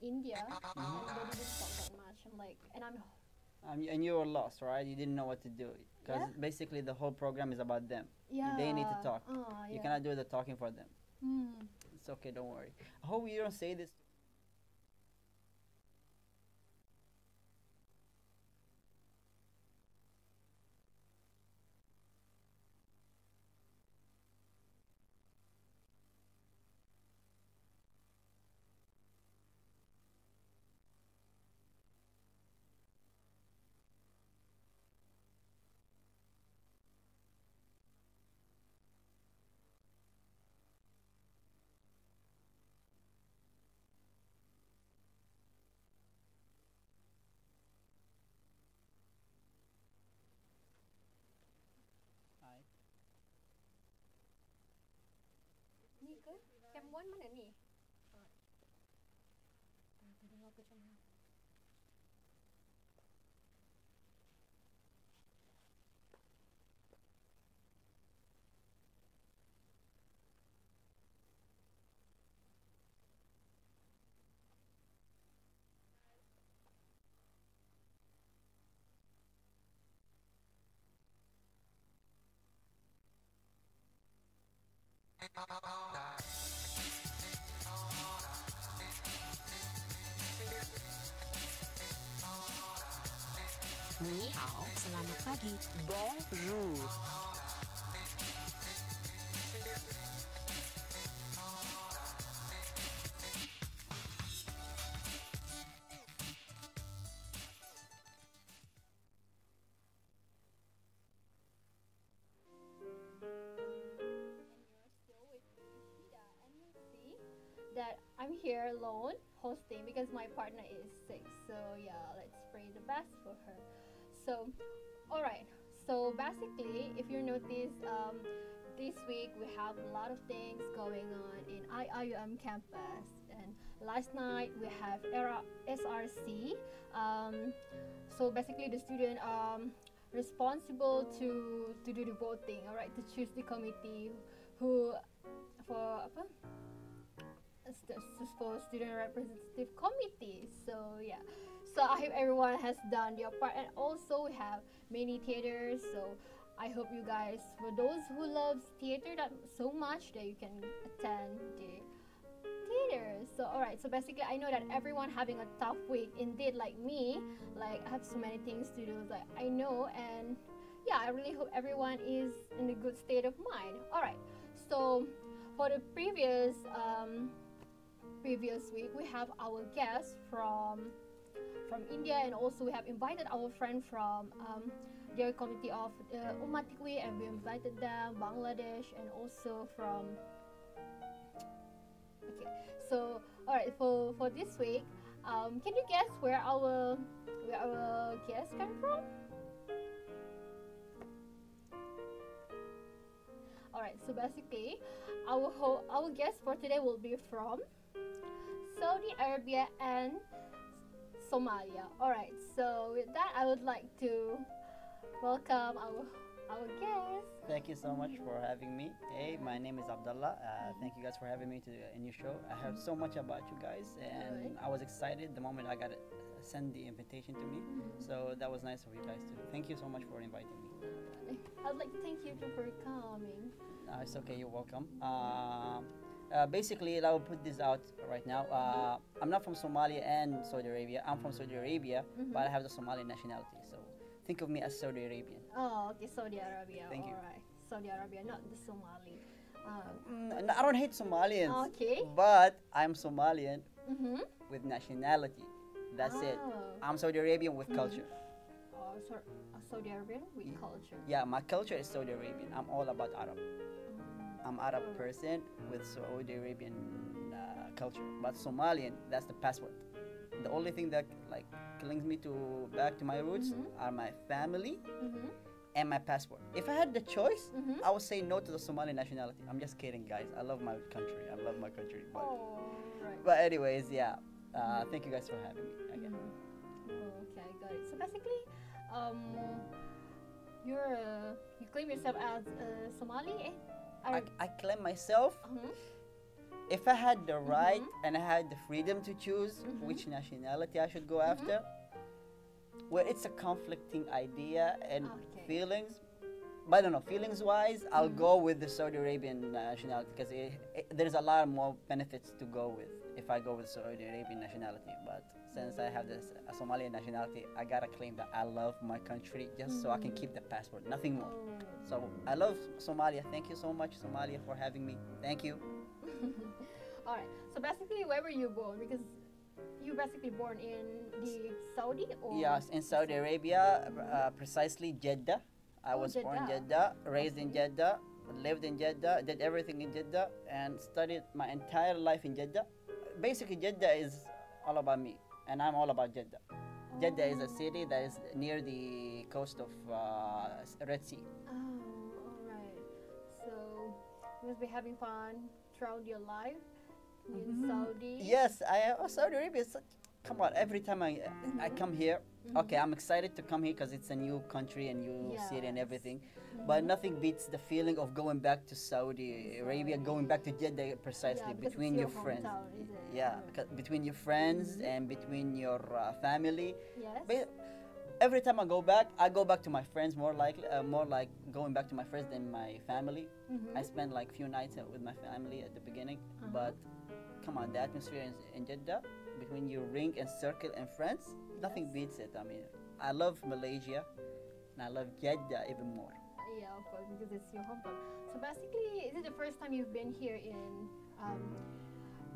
India, and they didn't talk that much. I'm like, and I'm And you were lost, right? You didn't know what to do because yeah, basically the whole program is about them. They need to yeah, talk. You yeah. cannot do the talking for them. Hmm. It's okay, don't worry. I hope you don't say this. Hi. Ni ke? Cam 1 mana ni? Tadi aku macam Ni hao, selamat pagi. Bonjour. that I'm here alone hosting because my partner is sick. So yeah, let's pray the best for her. So, all right. So basically, if you notice, this week we have a lot of things going on in IIUM campus, and last night we have era SRC. So basically, the student responsible to do the voting. All right, to choose the committee who for apa? For student representative committee. So yeah, so I hope everyone has done their part, and also we have many theaters. So I hope you guys, for those who loves theater that so much, that you can attend the theaters. So alright, so basically I know that everyone having a tough week. Indeed, like me, like I have so many things to do. Like I know, and yeah, I really hope everyone is in a good state of mind. Alright, so for the previous week we have our guest from India, and also we have invited our friend from their committee of Umatikwi, and we invited them Bangladesh, and also from okay. So all right, for this week, can you guess where our guest come from? All right, so basically our guest for today will be from Saudi Arabia and Somalia. Alright, so with that, I would like to welcome our guest. Thank you so much for having me. Hey, my name is Abdullah. Thank you guys for having me to a new show. I heard so much about you guys, and I was excited the moment I got it. Send the invitation to me. So that was nice of you guys too. Thank you so much for inviting me. I'd like to thank you too for coming. It's okay, you're welcome. Basically, I will put this out right now. I'm not from Somalia and Saudi Arabia. I'm from Saudi Arabia, but I have the Somali nationality. So think of me as Saudi Arabian. Oh, okay, Saudi Arabia. Thank you. Alright, Saudi Arabia, not the Somali. I don't hate Somalians. Okay. But I'm Somalian with nationality. That's it. Oh. I'm Saudi Arabian with culture. Oh, Saudi Arabian with culture. Yeah, my culture is Saudi Arabian. I'm all about Arab. I'm Arab person with Saudi Arabian culture, but Somalian, that's the passport. The only thing that like links me to back to my roots are my family and my passport. If I had the choice, I would say no to the Somali nationality. I'm just kidding, guys. I love my country. I love my country. But, right. but anyways, yeah. Thank you guys for having me again. Okay, I got it. So basically, you claim yourself as Somali, eh? I claim myself if I had the right and I had the freedom to choose which nationality I should go after, well, it's a conflicting idea and feelings. But I don't know, feelings-wise, I'll go with the Saudi Arabian nationality because there's a lot more benefits to go with if I go with Saudi Arabian nationality. But since I have this Somali nationality, I gotta claim that I love my country just so I can keep the passport, nothing more. So I love Somalia. Thank you so much, Somalia, for having me. Thank you. All right. So basically, where were you born? Because you basically born in the Saudi or? Yes, in Saudi Arabia, precisely Jeddah. I was born in Jeddah, raised in Jeddah, lived in Jeddah, did everything in Jeddah, and studied my entire life in Jeddah. Basically, Jeddah is all about me, and I'm all about Jeddah. Jeddah is a city that is near the coast of Red Sea. Oh, all right. So you must be having fun throughout your life in Saudi. Yes, Saudi Arabia is such. Come on, every time I come here, okay, I'm excited to come here because it's a new country and new city and everything. But nothing beats the feeling of going back to Saudi Arabia, going back to Jeddah precisely between your friends. Yeah, between your friends and between your family. Yes. But every time I go back to my friends more like going back to my friends than my family. I spend like few nights with my family at the beginning, but come on, the atmosphere in Jeddah, between your ring and circle and friends, nothing beats it. I mean, I love Malaysia, and I love Jeddah even more. Yeah, of course, because it's your hometown. So basically, is it the first time you've been here in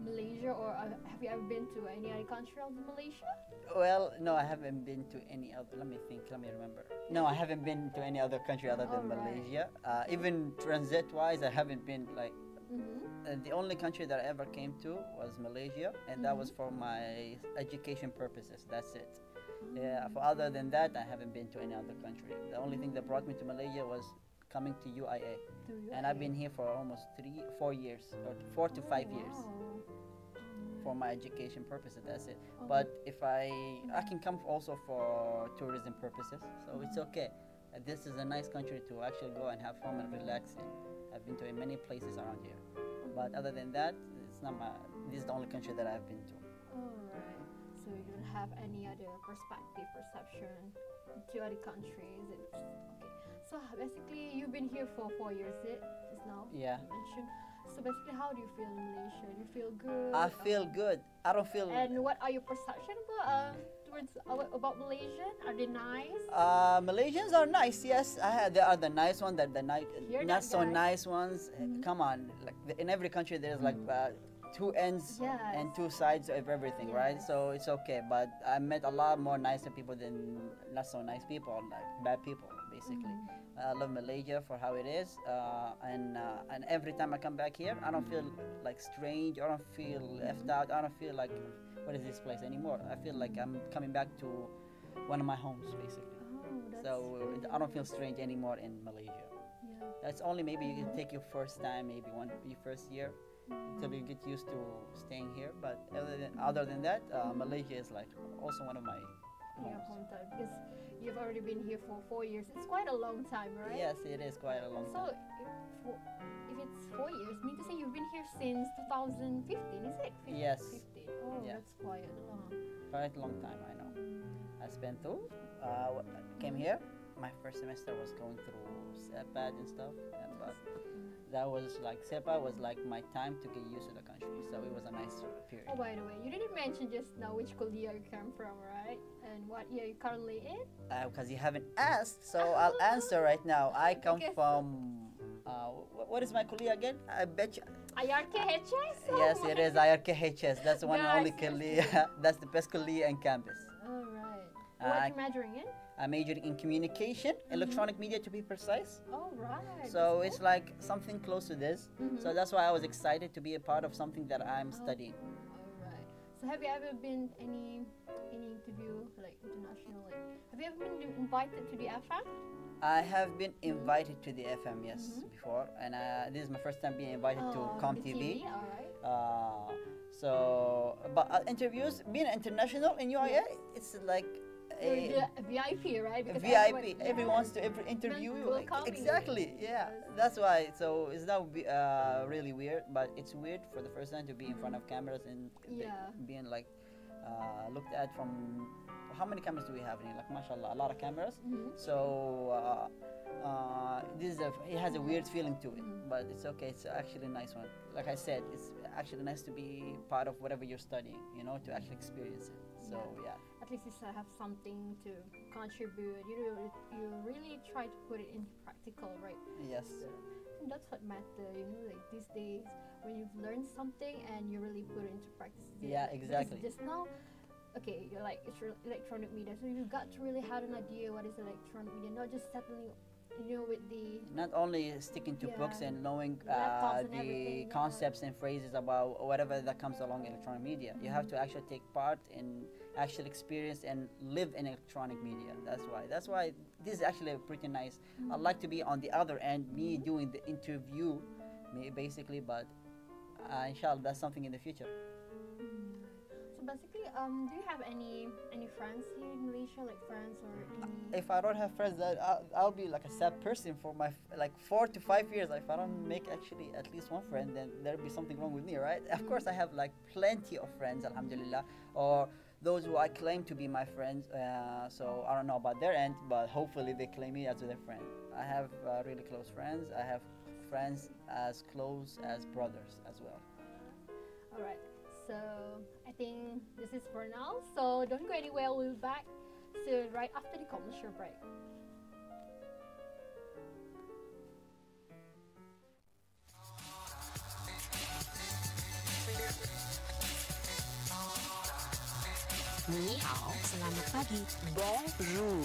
Malaysia, or have you ever been to any other country of Malaysia? Well, no, I haven't been to any other. Let me remember. No, I haven't been to any other country other than Malaysia. Even transit-wise, I haven't been like. The only country that I ever came to was Malaysia, and that was for my education purposes. That's it. Yeah. For other than that, I haven't been to any other country. The only thing that brought me to Malaysia was coming to UIA, and I've been here for almost 4 years, or 4 to 5 years, for my education purposes. That's it. But if I can come also for tourism purposes, so it's okay. This is a nice country to actually go and have fun and relax in. I've been to many places around here, but other than that, it's not my. This is the only country that I've been to. Alright. So you don't have any other perception to other countries. It's okay. So basically, you've been here for 4 years, just now. Yeah. You mentioned. So basically, how do you feel in Malaysia? Do you feel good? I feel good. I don't feel. And what are your perception about Malaysia? Are they nice? Malaysians are nice. Yes, there are the nice ones. The not so nice ones. Come on, like in every country, there's like two ends and two sides of everything, right? So it's okay. But I met a lot more nicer people than not so nice people, like bad people, basically. I love Malaysia for how it is, and every time I come back here, I don't feel like strange. I don't feel left out. I don't feel like, what is this place anymore? I feel like I'm coming back to one of my homes, basically. So I don't feel strange anymore in Malaysia. Yeah. That's only maybe you can take your first time, maybe your first year, until you get used to staying here. But other than that, Malaysia is like also one of my homes. Hometown, because you've already been here for 4 years. It's quite a long time, right? Yes, it is quite a long time. So if it's 4 years, mean to say you've been here since 2015, is it? Yes. 15. Oh, Yeah. that's quite long. Quite a long time, I know. I spent through. Came here. My first semester was going through SEPAD and stuff, but that was like SEPA was like my time to get used to the country. So it was a nice period. Oh, by the way, you didn't mention just now which kuliah you came from, right? And what year you currently in? Because you haven't asked, so I'll answer right now. I come from. What is my kuliah again? I bet you. IRKHS? Yes, it is IRKHS. That's the one and only Nice. kuliah. That's the best kuliah in campus. All right. What are you majoring in? I majored in communication, electronic media to be precise. All right. So it's like something close to this. So that's why I was excited to be a part of something that I'm studying. All right. So have you ever been any interview, like international? Like, have you ever been invited to the FM? I have been invited to the FM, yes, before, and this is my first time being invited to COMMtv. All right. But interviews, being international in UIA, it's like You're the VIP, right? Because VIP. Everyone wants to interview you. Like, welcoming exactly. you. Yeah. Yes. That's why. So it's not really weird, but it's weird for the first time to be in front of cameras and Yeah. being like looked at from. How many cameras do we have in here? Like, mashallah, a lot of cameras. So it has a weird feeling to it, but it's okay. It's actually a nice one. Like I said, it's actually nice to be part of whatever you're studying. You know, to actually experience it. So yeah. At least you still have something to contribute. You really try to put it in practical, right? Yes. And that's what matters, like these days when you've learned something and you really put it into practice. Yeah, Because exactly. just now, okay, you're like, it's electronic media, so you've got to really have an idea what is electronic media, not just settling, with the Not only sticking to books Yeah. and knowing Laptops and the everything, yeah. concepts and phrases about whatever that comes along electronic media. You have to actually take part in actual experience and live in electronic media. That's why this is actually pretty nice. I'd like to be on the other end, me doing the interview, basically, but inshallah that's something in the future. So basically, do you have any friends here in Malaysia, like friends or any? If I don't have friends, I'll be like a sad person for my like 4 to 5 years. If I don't make actually at least one friend, then there'll be something wrong with me, right? Of course, I have like plenty of friends, alhamdulillah, or those who I claim to be my friends. So I don't know about their end, but hopefully they claim me as their friend. I have really close friends. I have friends as close as brothers as well. All right. So I think this is for now. So don't go anywhere. We'll be back soon, right after the commercial break. Ni hao, selamat pagi. Bonjour.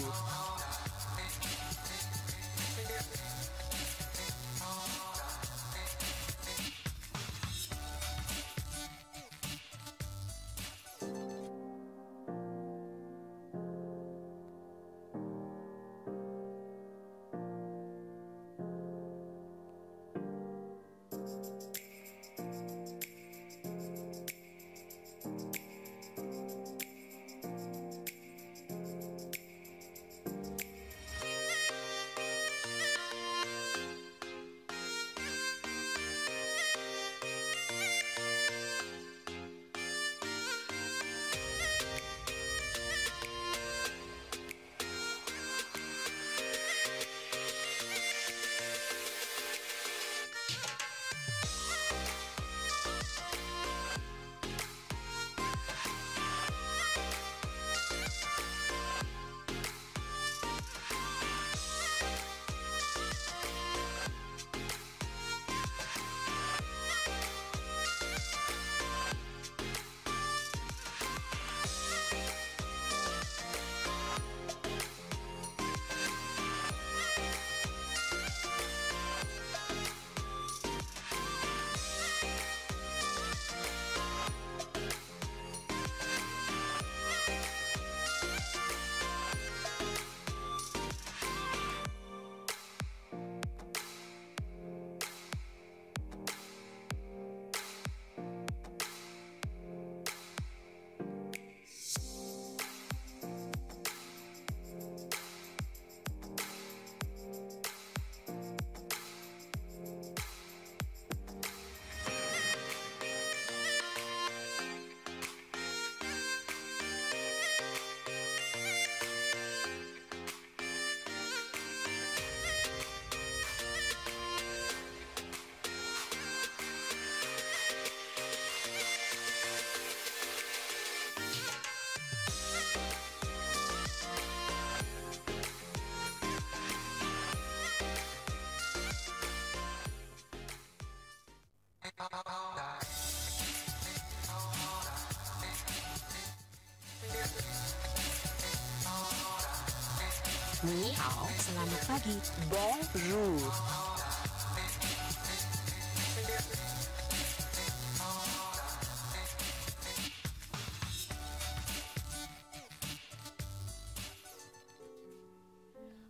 Ni hao, selamat pagi. Bonjour.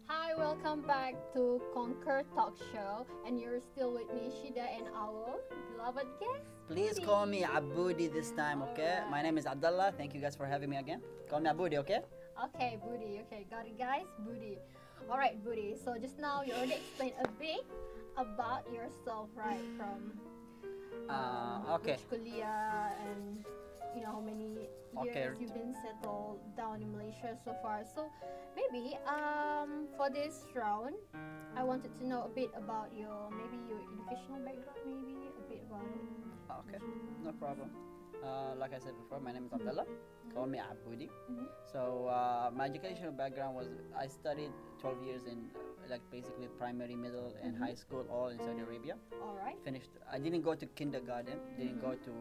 Hi, welcome back to Conquer Talk Show, and you're still with me, Shida, and our beloved guest. Please call me Aboudi this time, okay? Alright. My name is Abdullah. Thank you guys for having me again. Call me Aboudi, okay? Okay, booty. Okay, got it, guys. Booty. All right, booty. So just now you already explained a bit about yourself, right? From Okay. which kuliah and how many Okay. years you've been settled down in Malaysia so far. So maybe for this round, I wanted to know a bit about your educational background, maybe a bit about it. Okay, no problem. Like I said before, my name is Abdullah. Call me Abudi. Mhm. So my educational background was I studied 12 years in like basically primary, middle, and high school, all in Saudi Arabia. All right. Finished. I didn't go to kindergarten, didn't go to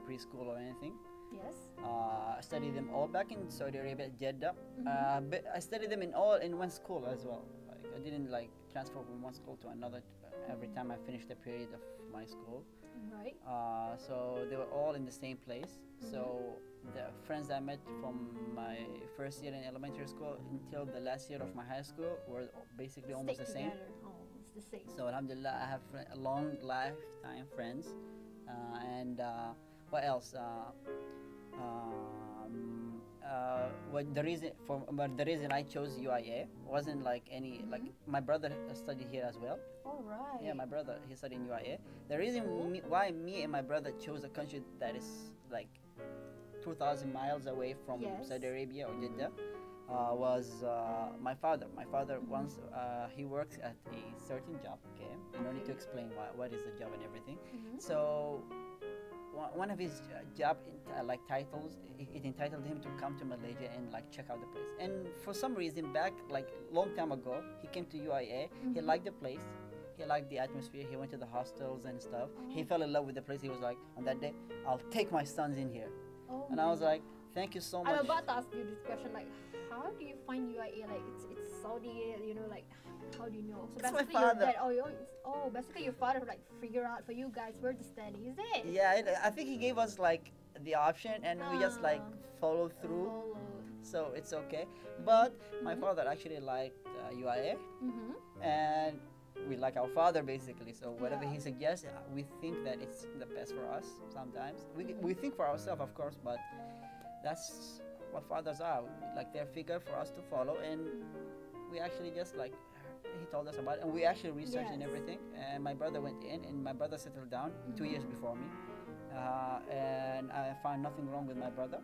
preschool or anything. Yes. I studied them all back in Saudi Arabia, Jeddah. Mhm. But I studied them in one school as well. Like I didn't like transfer from one school to another every time I finished the period of my school. Right. So they were all in the same place. So the friends I met from my first year in elementary school until the last year of my high school were basically almost Stick the same. together. Oh, it's the same. So Alhamdulillah, I have a long lifetime friends. And what else? What the reason for? But the reason I chose UIA wasn't like any like my brother studied here as well. All right. Yeah, my brother he studied in UIA. The reason why me and my brother chose a country that is like 2,000 miles away from Yes. Saudi Arabia or Jeddah was my father. My father once he works at a certain job. Okay, no need to explain what is the job and everything. So one of his job like titles, it entitled him to come to Malaysia and like check out the place. And for some reason, back like long time ago, he came to UIA. He liked the place. He liked the atmosphere. He went to the hostels and stuff. He fell in love with the place. He was like, on that day, I'll take my sons in here. Oh And my I was God. like, thank you so much. I'm about to ask you this question. Like, how do you find UIA? Like, it's Saudi. Like, how do you know? So It's my basically, your father. dad. Basically your father like figure out for you guys where to study. Is it? Yeah, I think he gave us like the option, and we just like followed through. Followed. So it's okay. But my father actually liked UIA, and we like our father basically. So whatever Yeah. he suggests, we think that it's the best for us. Sometimes we think for ourselves, of course, but that's what fathers are. Like they're figure for us to follow, and we actually just like he told us about it, and we actually researched and Yes. everything. And my brother went in, and my brother settled down 2 years before me. And I found nothing wrong with my brother,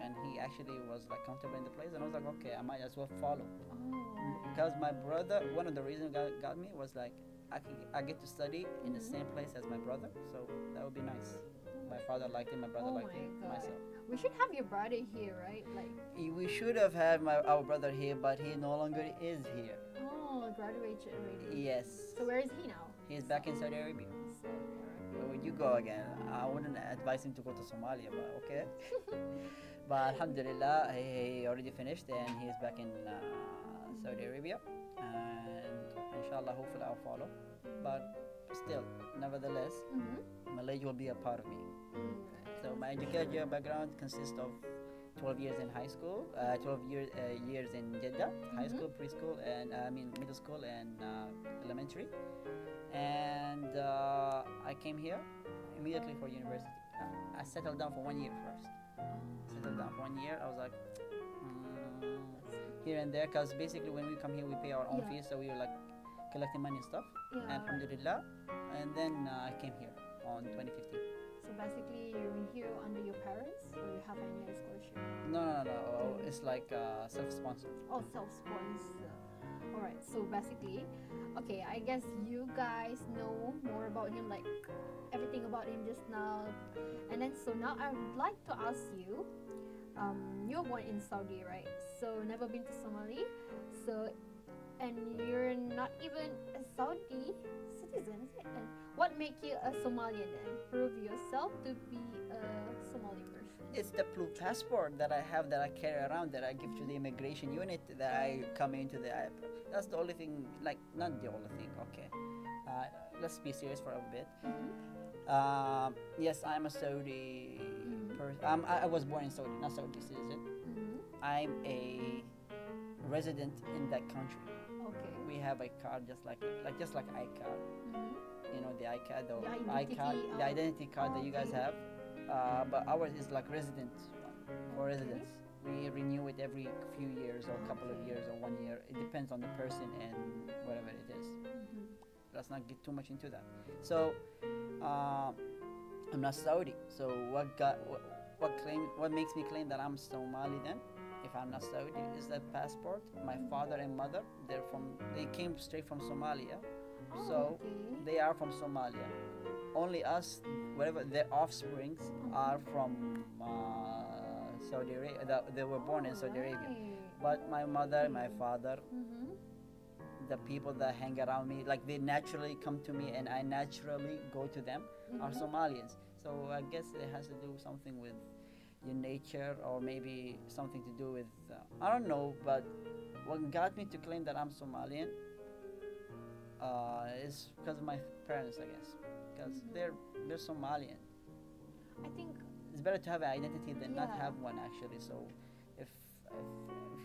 and he actually was like comfortable in the place, and I was like, okay, I might as well follow. Because my brother, one of the reasons got me was like I get to study in the same place as my brother, so that would be nice. My father liked it, my brother Oh liked my it, God. myself. We should have your brother here, right? Like, We should have had our brother here, but he no longer is here. graduated already. Yes, So where is he now? he's back in Saudi Arabia. Saudi Arabia. Where would you go again? I wouldn't advise him to go to Somalia, but okay. But Alhamdulillah, he already finished and he's back in Saudi Arabia. And inshallah, hopefully I'll follow. But still, nevertheless, Malaysia will be a part of me. So my educational background consists of 12 years in high school, 12 years in Jeddah, high school, preschool, and middle school and elementary. And I came here immediately for university. I settled down for 1 year first. Settled down for 1 year. I was like, here and there, because basically when we come here, we pay our own Yeah. fees, so we were like collecting money and stuff. Yeah. Alhamdulillah. And then I came here on 2015. So basically, you're here under your parents, or you have any scholarship? No. It's like self-sponsored. Oh, self-sponsor. All right. So basically, okay. I guess you guys know more about him, like everything about him just now. And then so now I would like to ask you. You're born in Saudi, right? So never been to Somali. So, and you're not even a Saudi citizen, is it? And what make you a Somalian then? Prove yourself to be a Somali person. It's the blue passport that I have that I carry around that I give to the immigration unit that I come into the airport. That's the only thing, like not the only thing. Okay, let's be serious for a bit. Yes, I'm a Saudi person. I was born in Saudi, not Saudi citizen. I'm a resident in that country. Okay. We have a card just like iCard. You know the iCard, The the identity card that you guys okay. have. But ours is like resident one for residents. We renew it it every few years or a couple of years or 1 year. It depends on the person and whatever it is. Let's not get too much into that. So I'm not Saudi. So what makes me claim that I'm Somali then? If I'm not Saudi, is that passport. My father and mother, they came straight from Somalia. So they are from Somalia. Only us, whatever their offsprings are from Saudi Arabia. They were born in Saudi Arabia. But my mother, my father, the people that hang around me, like they naturally come to me and I naturally go to them, are Somalians. So I guess it has to do something with your nature, or maybe something to do with I don't know. But what got me to claim that I'm Somalian is because of my parents, I guess, because they're Somalian. I think It's better to have an identity than not have one, actually. So if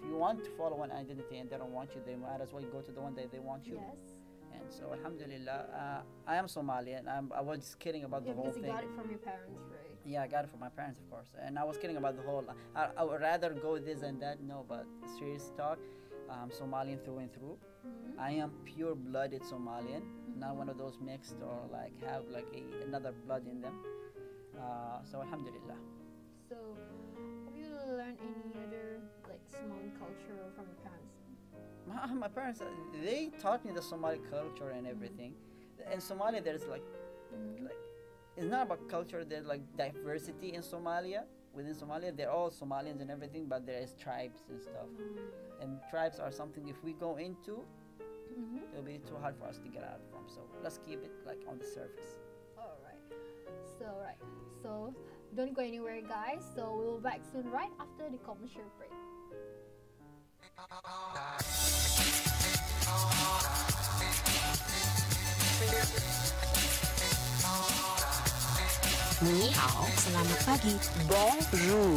you want to follow one identity and they don't want you, they might as well go to the one that they want you. yes. And so alhamdulillah, I am Somalian. I was just kidding about the whole Because you thing. got it from your parents, right? Yeah, I got it from my parents, of course. And I was kidding about the whole. I would rather go this and that. No, but serious talk, I'm Somalian through and through. I am pure-blooded Somalian, not one of those mixed or like have like another blood in them. So alhamdulillah. So, have you learned any other like Somali culture from your parents? My parents, they taught me the Somali culture and everything. In Somalia, there's like it's not about culture. There's like diversity in Somalia. Within Somalia, they're all Somalians and everything, but there is tribes and stuff. And tribes are something, if we go into, it'll be too hard for us to get out from. So let's keep it like on the surface. All right. So don't go anywhere, guys. So we'll be back soon, right after the commercial break. 你好, selamat pagi, baru.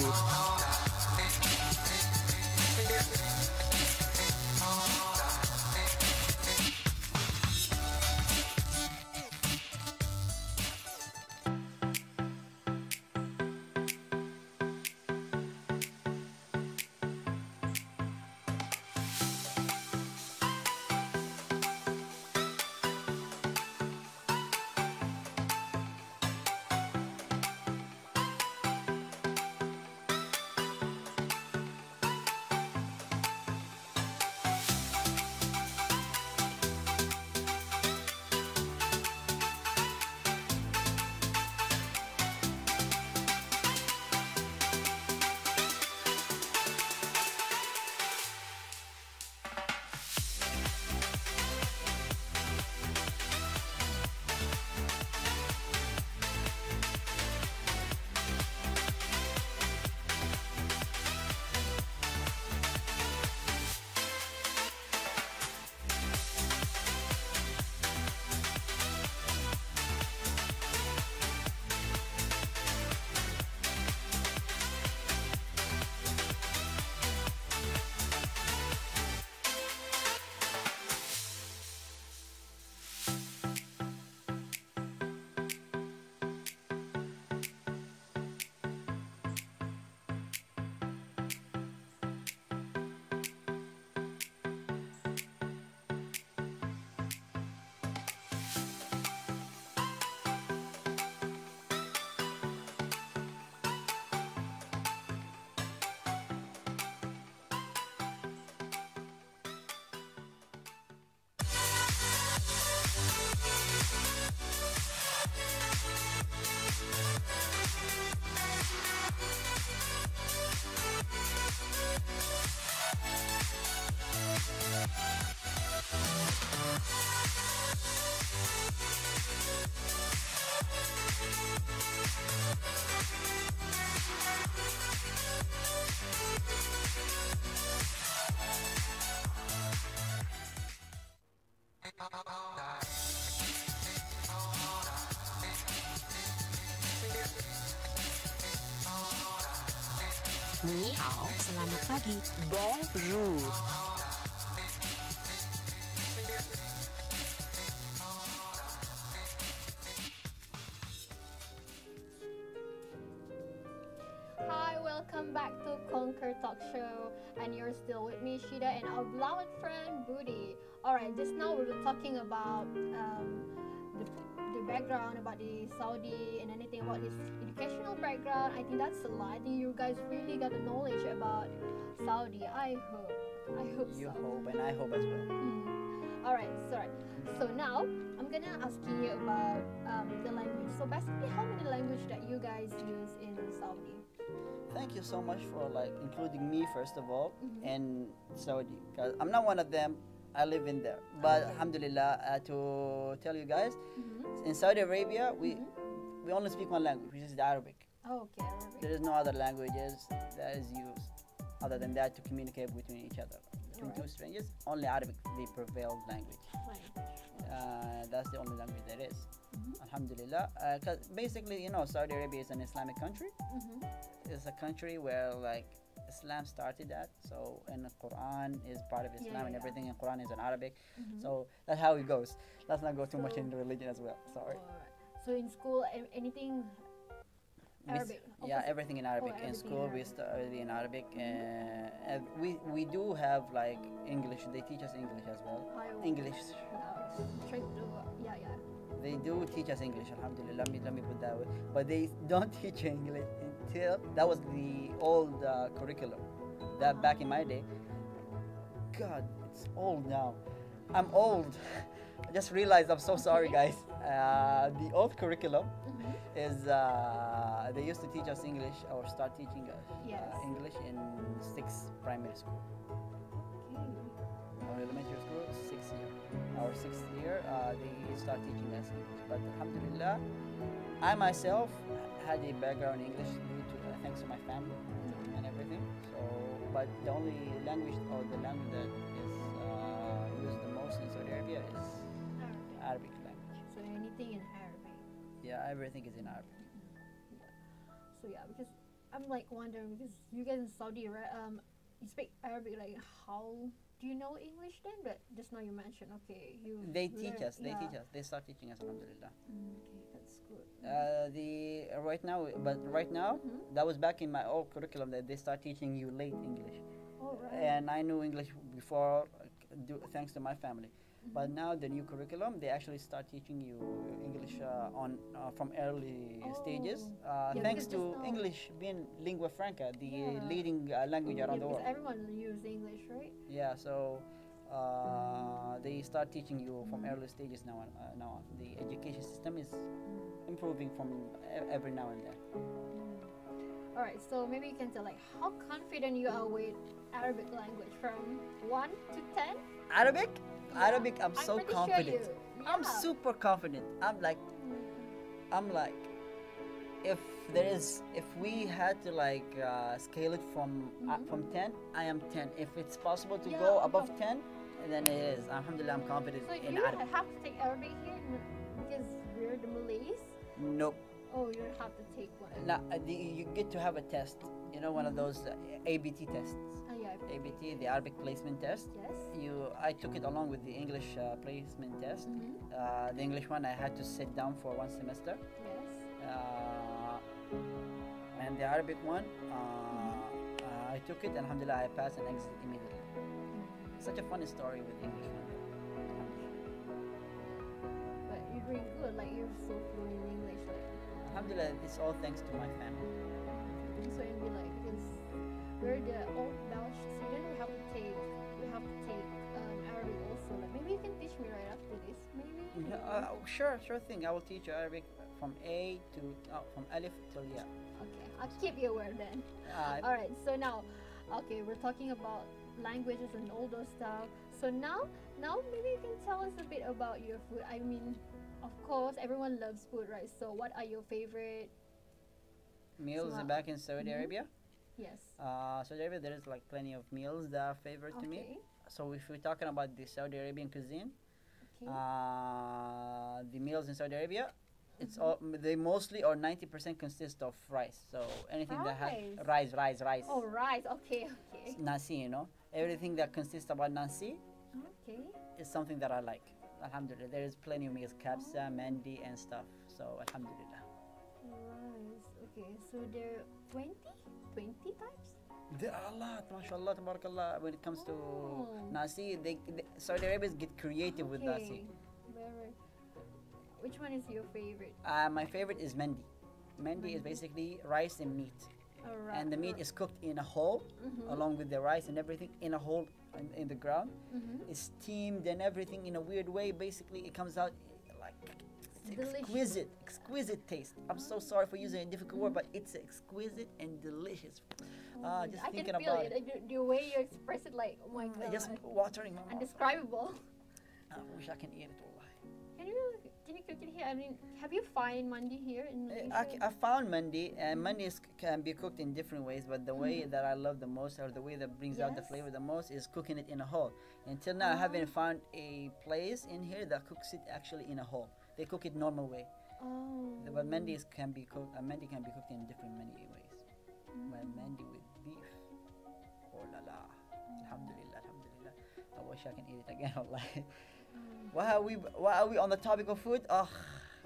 Ni hao, selamat pagi, baru. Hi, welcome back to Conquer Talk Show, and you're still with me, Shida, and our beloved friend, Budi. Alright, just now we were talking about the background about the Saudi and anything about this educational background. I think that's a lot. I think you guys really got the knowledge about Saudi. I hope You so. hope, and I hope as well. Alright, sorry. So now I'm gonna ask you about the language. So basically, how many language that you guys use in Saudi? Thank you so much for like including me first of all in Saudi, because I'm not one of them. I live in there, but Okay. alhamdulillah, to tell you guys, in Saudi Arabia we only speak one language, which is the Arabic. Oh, okay, Arabic. There is no other languages that is used other than that to communicate between each other. Between two strangers, only Arabic the prevailed language. That's the only language there is. Alhamdulillah, because basically, you know, Saudi Arabia is an Islamic country. It's a country where like Islam started at. So, and the Quran is part of Islam, and everything in Quran is in Arabic. So that's how it goes. Let's not go too much into religion as well. Sorry. Alright. So in school, anything Arabic? Yeah, everything in Arabic. In everything in school, we Arabic. study in Arabic, and we do have like English. They teach us English as well. English. Try to, yeah. They do teach us English, alhamdulillah. Let me put that way. But they don't teach English until that was the old curriculum. That back in my day. God, it's old now. I'm old. I just realized. I'm so sorry, guys. The old curriculum is they used to teach us English or start teaching us Yes. English in 6th primary school. Our elementary school, 6th year. Our 6th year, they start teaching us English. But alhamdulillah, I myself had a background in English due to thanks to my family and everything. So, but the only language or the language that is used the most in Saudi Arabia is Arabic language. So anything in Arabic. Yeah, everything is in Arabic. So yeah, because I'm like wondering, because you guys in Saudi, right? You speak Arabic. Like, how do you know English then? But just now you mentioned, okay, you. They teach learn- us. They yeah. teach us. They start teaching us. Alhamdulillah. Okay, that's good. Right now, that was back in my old curriculum that they start teaching you late English. All right. And I knew English before, thanks to my family. But now the new curriculum, they actually start teaching you English from early stages. Yeah, Thanks because to just now- English being lingua franca, the Yeah. leading language Yeah, around the because world. everyone uses English, right? Yeah, so they start teaching you from early stages now on. The education system is improving from every now and then. All right. So maybe you can tell like how confident you are with Arabic language from 1 to 10. Arabic? Yeah. Arabic, I'm so pretty confident. Sure I'm super confident. I'm like, if we had to like scale it from 10, I am 10. If it's possible to Yeah, go I'm above 10, then it is. Alhamdulillah, I'm confident So in you Arabic. have to take Arabic here because we're the Malays. Nope. Oh, you have to take one. Nah, you get to have a test. You know, one of those ABT tests. Yeah. ABT, the Arabic placement test. Yes. I took it along with the English placement test. The English one, I had to sit down for 1 semester. Yes. And the Arabic one, I took it, and alhamdulillah, I passed and exited immediately. Such a funny story with English one. But you're doing good. Like you're so fluent in English. Like Alhamdulillah, it's all thanks to my family. so it'd be like because we're the old Belgian student. We have to take Arabic also. Like maybe you can teach me right after this. Maybe. Sure thing. I will teach you Arabic from A to from Alif till Ya. Okay, I'll keep you aware then. All right. So now, okay, we're talking about languages and all those stuff. So now maybe you can tell us a bit about your food. I mean, of course, everyone loves food, right? So what are your favorite? Meals So, back in Saudi Arabia. Yes. Saudi Arabia, there is like plenty of meals that are favorite to me. Okay. So if we're talking about the Saudi Arabian cuisine, Okay. the meals in Saudi Arabia, it's all they mostly or 90% consist of rice. So anything that has rice. Oh, rice. Okay. Nasi, you know, everything that consists about nasi Okay. is something that I like. Alhamdulillah, there is plenty of meals, kabsa, mandi, and stuff. So alhamdulillah. Rice. Okay. So there are 20 types. There are a lot, mashallah, tabarakallah. When it comes to Oh. nasi, Saudi Arabians get creative with nasi. Very. Which one is your favorite? My favorite is mendi. Mendi is basically rice and meat, Alright. and the meat is cooked in a hole, along with the rice and everything in a hole in the ground. It's steamed and everything in a weird way. Basically, it comes out like it's Delicious. exquisite taste. I'm so sorry for using a difficult word, but it's exquisite and delicious. Just I thinking can feel about it. it. The way you express it, like, oh my god, Just watering my mouth. undescribable. I wish I can eat it. Wallahi. Can you cook it here? I mean, have you found mandi here in Malaysia? I found mandi, and mandi can be cooked in different ways, but the way that I love the most, or the way that brings out the Yes. flavor the most, is cooking it in a hole. Until now, I haven't found a place in here that cooks it actually in a hole. They cook it normal way, Oh. but mandi can be cooked. Mandi can be cooked in different many ways. But mandi with beef, oh la la, alhamdulillah, alhamdulillah. I wish I can eat it again. Wallahi. Why are we on the topic of food? Oh,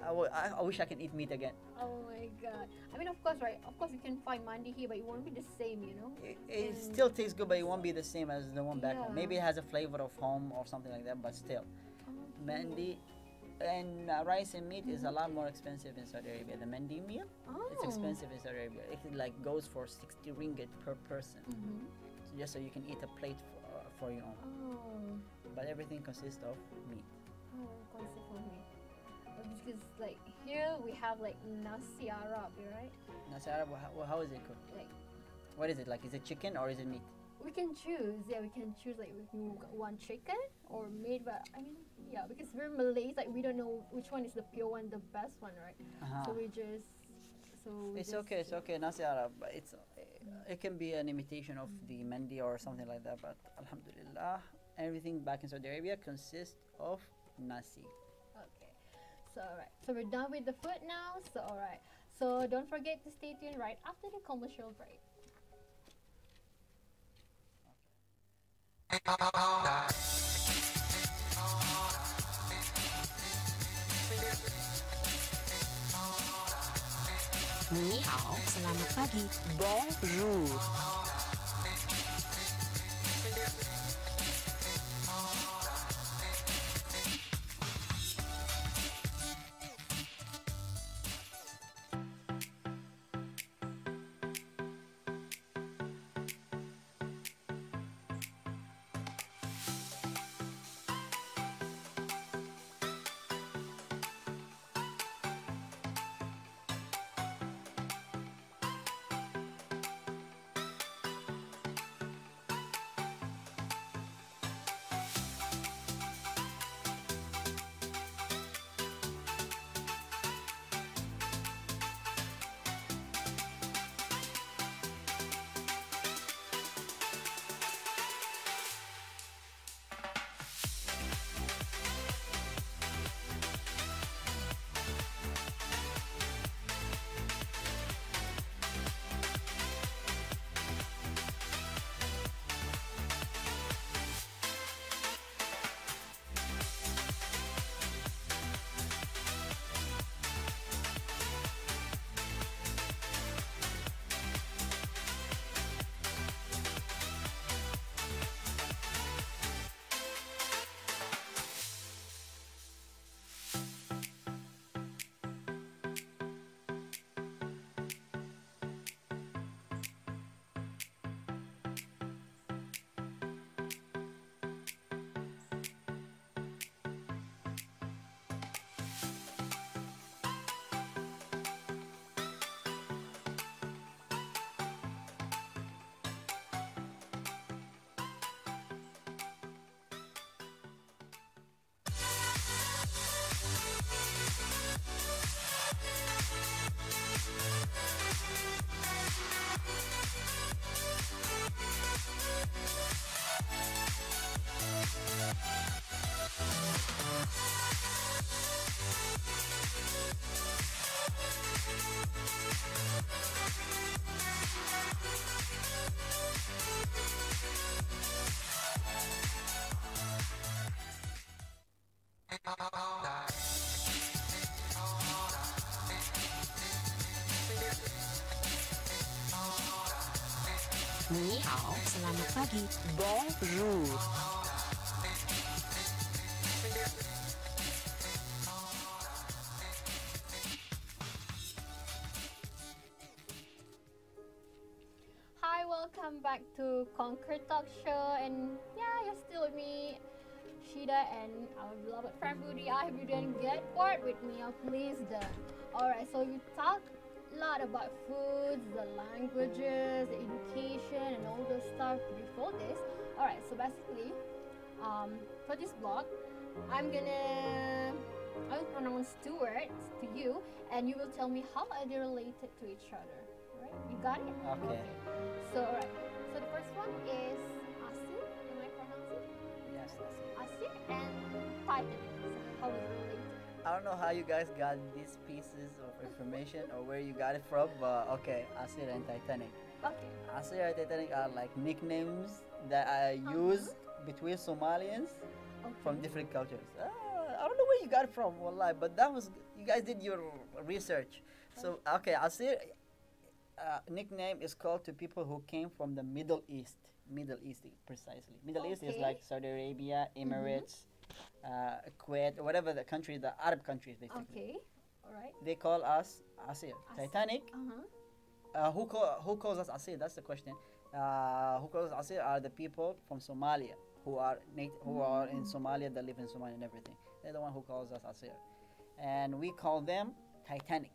I wish I can eat meat again. Oh my god. I mean, of course, right? Of course, you can find mandi here, but it won't be the same, you know? It still tastes good, but it won't be the same as the one back home. Yeah. Maybe it has a flavor of home or something like that, but still. Okay. Mandi and rice and meat is a lot more expensive in Saudi Arabia. The mandi meal, it's Oh. expensive in Saudi Arabia. It like goes for 60 ringgit per person, so just so you can eat a plate for your own. Oh. But everything consists of meat. Oh, concept for me. Because, like, here we have, like, nasi Arab, right? Nasi Arab, how is it cooked? Like, What is it like? Is it chicken or is it meat? we can choose. Yeah, we can choose, like, if you want chicken or meat, but, I mean, yeah, because we're Malays, like, we don't know which one is the pure one, the best one, right? So we just... It's okay. It's okay. Nasi Arab, but it can be an imitation of the mandi or something like that. But alhamdulillah, everything back in Saudi Arabia consists of nasi. Okay. So, alright. So, we're done with the food now. So, alright. So, don't forget to stay tuned right after the commercial break. Ni hao, selamat pagi. Bonjour. Ni hao. Selamat pagi. Bonjour. Hi, welcome back to Conquer Talk Show, and yeah, you're still with me, Shida, and our beloved friend Budi. I hope you didn't get bored with me, or please don't. Alright, so we talked a lot about foods, the languages, the education, and all those stuff before this. Alright, so basically, for this blog, I will pronounce two words to you, and you will tell me how are they related to each other. Right? You got it? Okay. So, alright. So the first one is Asir. Am I pronouncing? Yes, that's it. Asir and Titanic. So how is it related? I don't know how you guys got these pieces of information or where you got it from, but okay, Asir and Titanic. Okay. Asir and Titanic are like nicknames that are used between Somalians from different cultures. I don't know where you got it from, wallahi, but that was, you guys did your research. So, okay, Asir nickname is called to people who came from the Middle East. Middle East, precisely. Middle East is like Saudi Arabia, Emirates, Kuwait, whatever the country, the Arab countries, basically. Okay. Alright. They call us Asir. Titanic. Who calls us Asir? That's the question. Who calls us Asir are the people from Somalia who are in Somalia, that live in Somalia and everything. They're the one who calls us Asir, and we call them Titanic.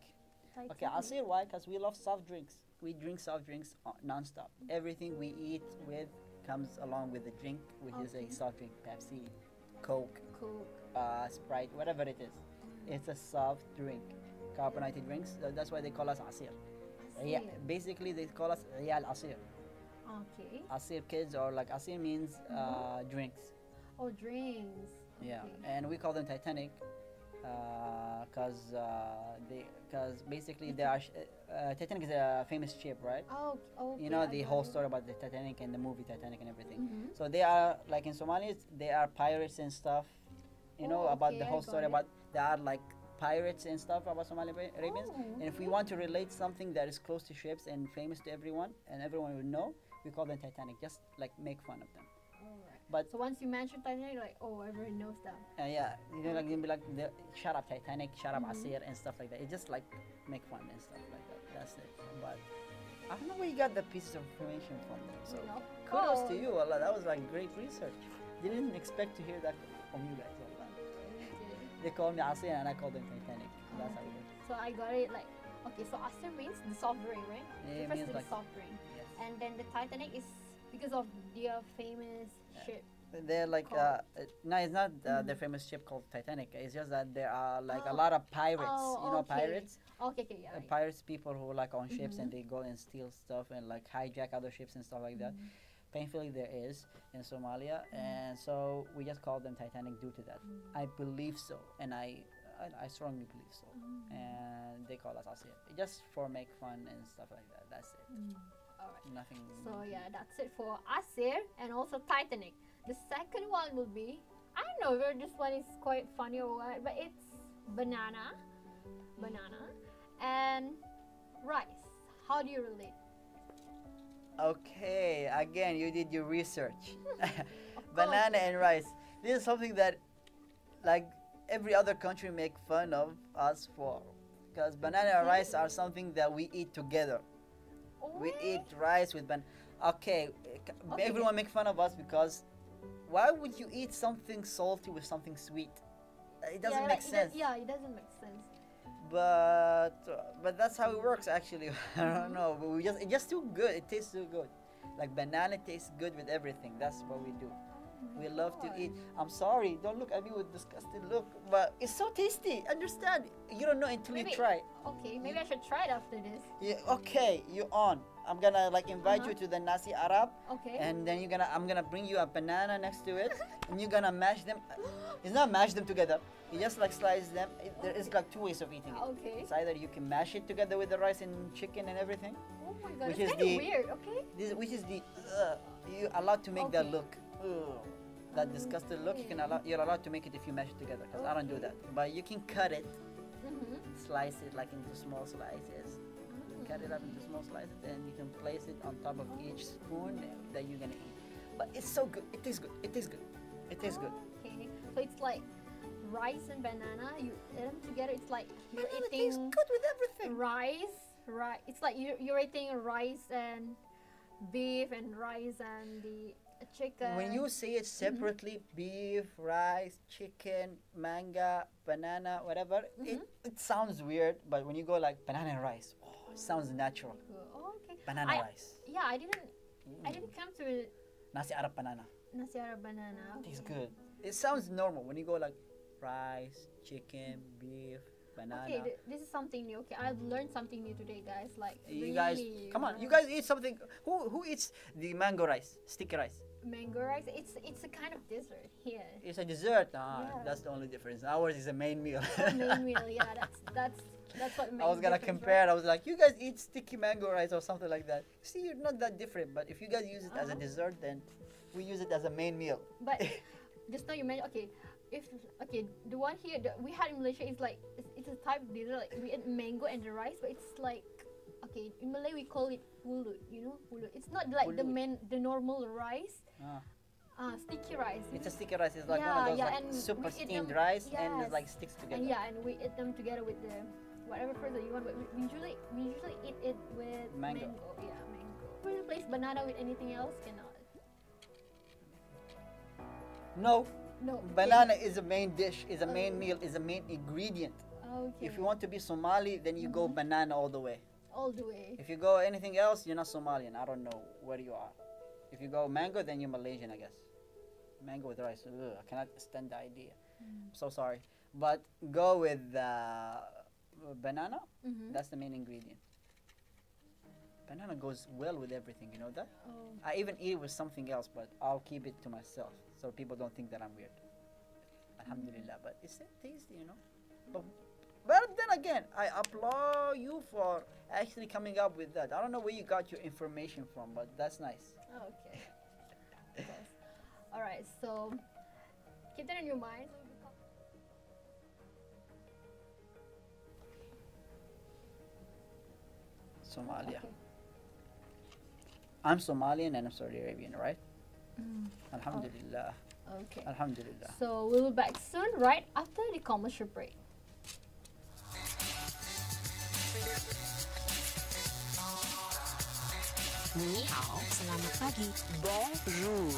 Okay, Asir, why? Because we love soft drinks. We drink soft drinks non-stop. Everything we eat with comes along with the drink, which is a soft drink. Pepsi, Coke, Sprite, whatever it is. It's a soft drink. Carbonated drinks. That's why they call us Asir. Yeah, basically they call us Riyal Asir. Okay. Asir kids, or like Asir means drinks. Oh, drinks. Yeah, Okay. and we call them Titanic because basically they are Titanic is a famous ship, right? Oh, okay. You know I the got whole it. story about the Titanic and the movie Titanic and everything. So they are like in Somalis, they are pirates and stuff. You know about okay, the I whole got story it. about they are like pirates and stuff about Somali Arabians. And if we want to relate something that is close to ships and famous to everyone and everyone will know, we call them Titanic. Just like make fun of them. Alright. But So once you mention Titanic, like, oh, everyone knows them. yeah, you know, like you'll be like, shut up Titanic, shut up Asir and stuff like that. It just like make fun and stuff like that. That's it. But I don't know where you got the pieces of information from them. So You know? kudos to you, Allah. That was like great research. Didn't expect to hear that from you guys. Allah. They call me Asir and I call them Titanic. That's how it works. So I got it like, okay, so Asir means the soft drink, right? Yeah, it Refers means to the like- soft drink. Yes. And then the Titanic is because of their famous ship. They're like, Called- no, it's not their famous ship called Titanic. It's just that there are like a lot of pirates. Oh, you know, okay. pirates. Okay, yeah. Right. Pirates, people who like on ships and they go and steal stuff and like hijack other ships and stuff like that. Painfully, there is in Somalia, and so we just call them Titanic due to that. I believe so, and I strongly believe so. And they call us Asir, just for make fun and stuff like that. That's it. Alright. Nothing. So yeah, that's it for Asir and also Titanic. The second one will be, I don't know whether this one is quite funny or what, but it's banana, and rice. How do you relate? Okay, again, you did your research. Of Banana course. and rice. This is something that, like, every other country make fun of us for, because banana and rice are something that we eat together. We eat rice with Okay, everyone make fun of us because why would you eat something salty with something sweet? It doesn't make sense. It doesn't make sense. But that's how it works actually. I don't know, but it's just too good. It tastes too good. Like banana tastes good with everything. That's what we do. We love to eat. I'm sorry, don't look at me with disgusted look, but it's so tasty. Understand? You don't know until you try. Okay, maybe I should try it after this. Yeah, okay, you on. I'm gonna like invite you to the nasi Arab, Okay. and then I'm gonna bring you a banana next to it, and you're gonna mash them. It's not mash them together. You just like slice them. There is like two ways of eating it. Okay. It's either you can mash it together with the rice and chicken and everything, Oh my god, which it's is kind of the- weird. Okay. which is the you're allowed to make that Okay. look. Ugh. That disgusted look, you're allowed to make it if you mash it together. Because I don't do that. But you can cut it, slice it like into small slices. cut it up into small slices, and you can place it on top of each spoon that you're gonna eat. But it's so good. It is good. It is good. It is good. Okay, so it's like rice and banana. You eat them together. It's like you're Banana tastes eating good with everything. rice. Right. It's like you're eating rice and beef and rice and the chicken. When you say it separately, beef, rice, chicken, manga, banana, whatever, it sounds weird. But when you go like banana and rice, oh, it sounds natural. Oh, okay. Banana rice. Yeah, I didn't come to Nasi Arab banana. nasi Arab banana. Tastes good. It sounds normal when you go like rice, chicken, beef, banana. Okay, this is something new. Okay, I've learned something new today, guys. Like You really, guys, come on, you guys eat something. Who eats the mango rice, sticky rice? mango rice. It's a kind of dessert here. It's a dessert. Ah, Yeah. that's the only difference. Ours is a main meal. Main meal. Yeah, that's what. I was gonna compare. I was like, you guys eat sticky mango rice or something like that. See, you're not that different. But if you guys use it as a dessert, then we use it as a main meal. But just now you mentioned the one here that we had in Malaysia is like it's a type of dessert, like we eat mango and the rice, but it's like in Malay we call it pulut. You know pulut. It's not like the normal rice. Sticky rice. It's a sticky rice. It's like one of those like and super we eat steamed them- rice, and yes. it's like sticks together. And we eat them together with the whatever fruit that you want. But we usually eat it with Mango. Yeah, mango. We replace banana with anything else cannot. No, No. banana is a main dish. Is a main meal. Is a main ingredient. Okay. If you want to be Somali, then you go banana all the way. all the way. If you go anything else, you're not Somalian. I don't know where you are. If you go mango, then you're Malaysian, I guess. Mango with rice. Ugh, I cannot stand the idea. I'm so sorry. But go with banana. That's the main ingredient. Banana goes well with everything. You know that? Oh. I even eat it with something else, but I'll keep it to myself so people don't think that I'm weird. Alhamdulillah. But it's tasty, you know. But then again, I applaud you for actually coming up with that. I don't know where you got your information from, but that's nice. Okay. Yes. All right. So keep that in your mind. Somalia. Okay. I'm Somalian and I'm Saudi Arabian, right? Alhamdulillah. Okay. Alhamdulillah. So we'll be back soon, right after the commercial break. Ni hao, selamat pagi. Bonjour.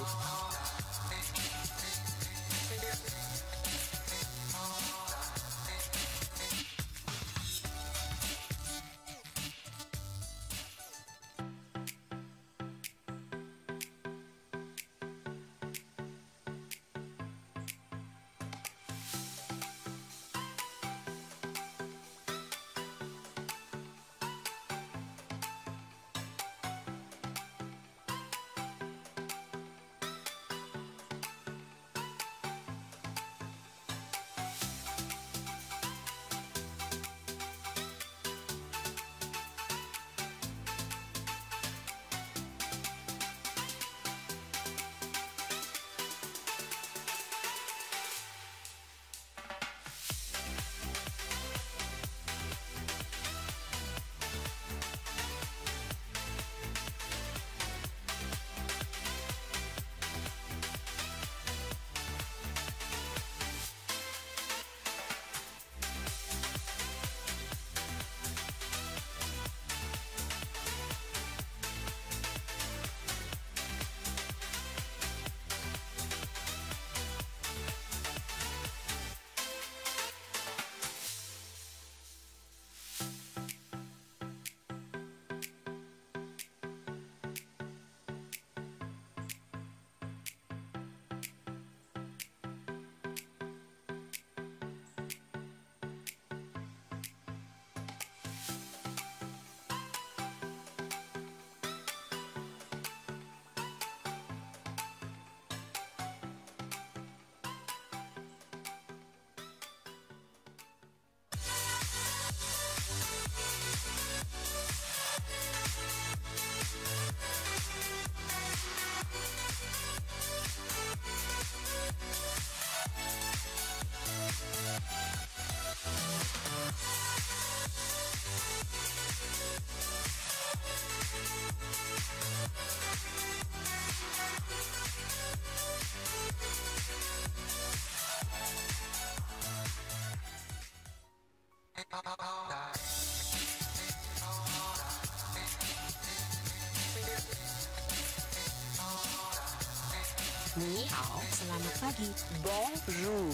Ni hao, selamat pagi. Bonjour.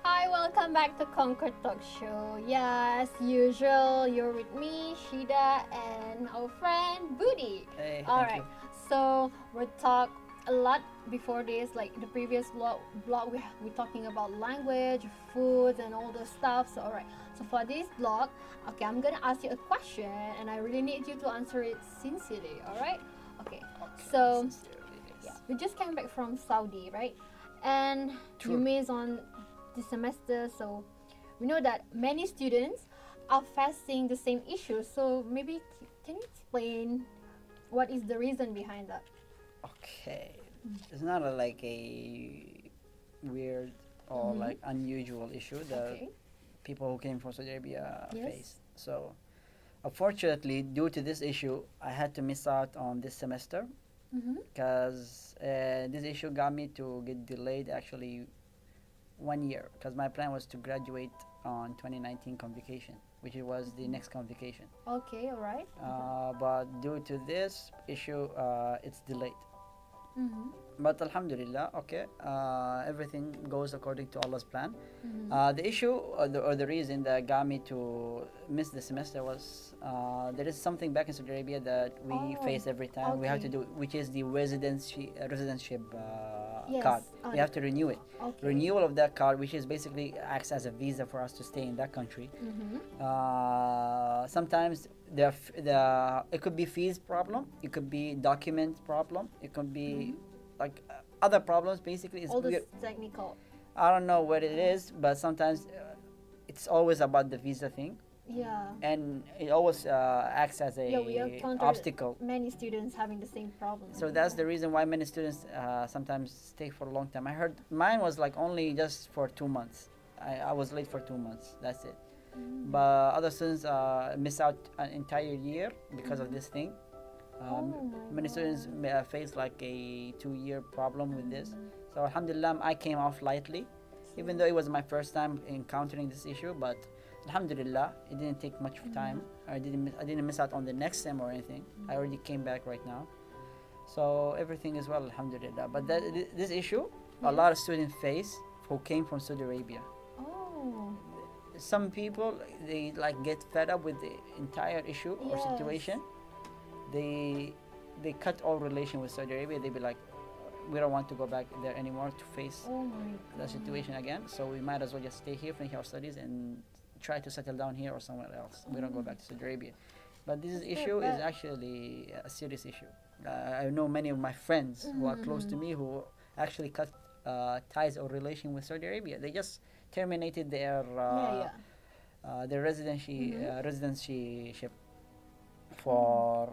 Hi, welcome back to Concord Talk Show. Yeah, as usual, you're with me, Shida, and our friend Booty. Hey, All thank right. So we talked a lot before this, like the previous blog we talking about language, food, and all those stuff. So all right. So for this blog, okay, I'm gonna ask you a question, and I really need you to answer it sincerely. All right. Okay. So yeah, we just came back from Saudi, right? And True. you missed on this semester, so we know that many students are facing the same issue. So maybe can you explain what is the reason behind that? Okay, it's not like a weird or like unusual issue that Okay. people who came from Saudi Arabia Yes. face. So, unfortunately, due to this issue, I had to miss out on this semester because this issue got me to get delayed actually 1 year because my plan was to graduate on 2019 convocation, which was the next convocation. Okay, all right. But due to this issue, it's delayed. Mm-hmm. But Alhamdulillah, okay, everything goes according to Allah's plan. The issue or the reason that got me to miss the semester was there is something back in Saudi Arabia that we Oh, face every time. We have to okay. do, which is the residentship Yes. card. We have to renew it. Okay. Renewal of that card, which is basically acts as a visa for us to stay in that country. Sometimes it could be fees problem, it could be document problem, it could be like other problems. Basically, it's All this technical. I don't know what it is, but sometimes it's always about the visa thing, Yeah. and it always acts as Yeah, we a encountered obstacle. many students having the same problem. So that's the reason why many students sometimes stay for a long time. I heard mine was like only just for 2 months. I was late for 2 months. That's it. But other students miss out an entire year because of this thing. Oh my Many students face like a 2-year problem with this. So Alhamdulillah, I came off lightly, even though it was my first time encountering this issue. But Alhamdulillah, it didn't take much time. I didn't miss out on the next sem or anything. I already came back right now, so everything is well, Alhamdulillah. But this issue, a lot of students face who came from Saudi Arabia. Oh. Some people, they like get fed up with the entire issue or Yes. situation. They cut all relation with Saudi Arabia. They be like, we don't want to go back there anymore to face Oh my the situation again. So we might as well just stay here, finish our studies, and try to settle down here or somewhere else. We don't go back to Saudi Arabia. But this That's issue is bad. actually a serious issue. I know many of my friends who are close to me who actually cut ties or relation with Saudi Arabia. They just terminated their their residency for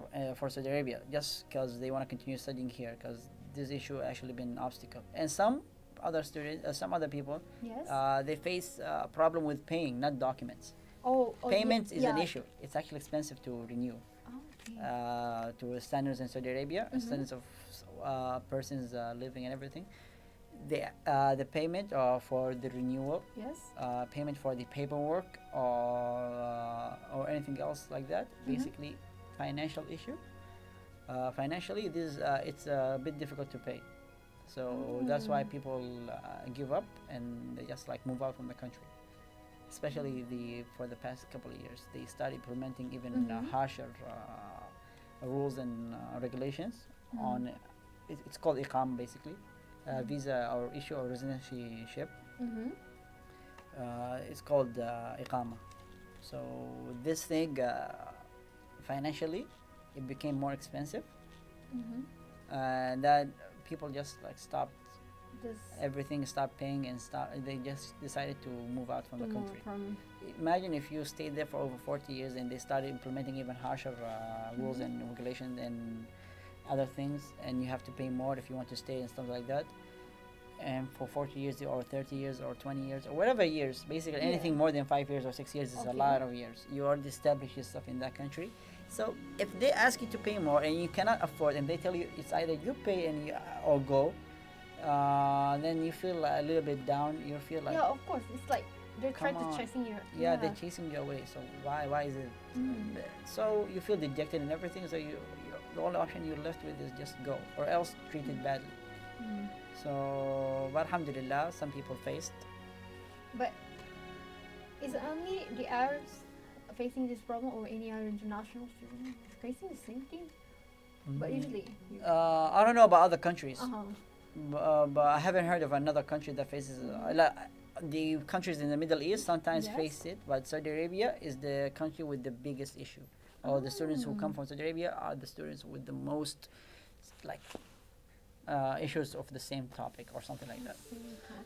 Saudi Arabia just because they want to continue studying here because this issue actually been an obstacle. And some other students, some other people, Yes. they face a problem with paying, not documents. Oh, Payment is an yeah. issue. It's actually expensive to renew Okay. to standards in Saudi Arabia, standards of persons living and everything. The payment for the renewal, Yes. payment for the paperwork or anything else like that. Basically, financial issue. Financially, this it's a bit difficult to pay. So that's why people give up and they just like move out from the country. Especially for the past couple of years, they started implementing even harsher rules and regulations on. It's called IQAM basically, visa or issue or residency. It's called iqama. So this thing financially it became more expensive, and that people just like stopped This everything, stopped paying, and they just decided to move out from the move country. from Imagine if you stayed there for over 40 years and they started implementing even harsher rules and regulations and other things, and you have to pay more if you want to stay and stuff like that. And for 40 years or 30 years or 20 years or whatever years, basically anything more than 5 years or 6 years is a Okay. lot of years. You already established yourself in that country. So if they ask you to pay more and you cannot afford, and they tell you it's either you pay and or go, then you feel a little bit down. You feel like, Yeah, of course. It's like they're trying come to on. chasing you. Yeah, they're chasing you away. So why is it? So you feel dejected and everything. So the only option you're left with is just go, or else treated badly. So, but alhamdulillah, some people faced. But is it only the Arabs facing this problem, or any other international student facing the same thing? But usually, I don't know about other countries, uh-huh. but I haven't heard of another country that faces like the countries in the Middle East sometimes Yes. face it, but Saudi Arabia is the country with the biggest issue. Or the students who come from Saudi Arabia are the students with the most like issues of the same topic or something like that.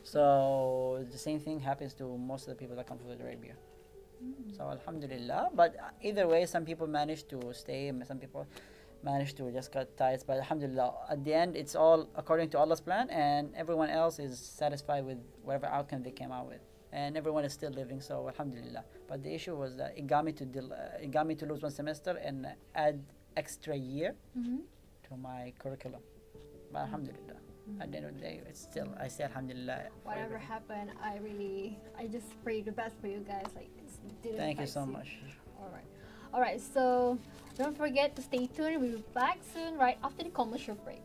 So the same thing happens to most of the people that come from Saudi Arabia. So alhamdulillah, but either way, some people manage to stay, and some people manage to just cut ties. But alhamdulillah, at the end, it's all according to Allah's plan, and everyone else is satisfied with whatever outcome they came out with, and everyone is still living. So alhamdulillah. But the issue was that it got me to lose one semester and add extra year to my curriculum. But alhamdulillah, at the end of the day, I say alhamdulillah. Whatever happened, I just pray the best for you guys. Like, didn't Thank you fight so you. much. All right. So don't forget to stay tuned. We'll be back soon, right after the commercial break.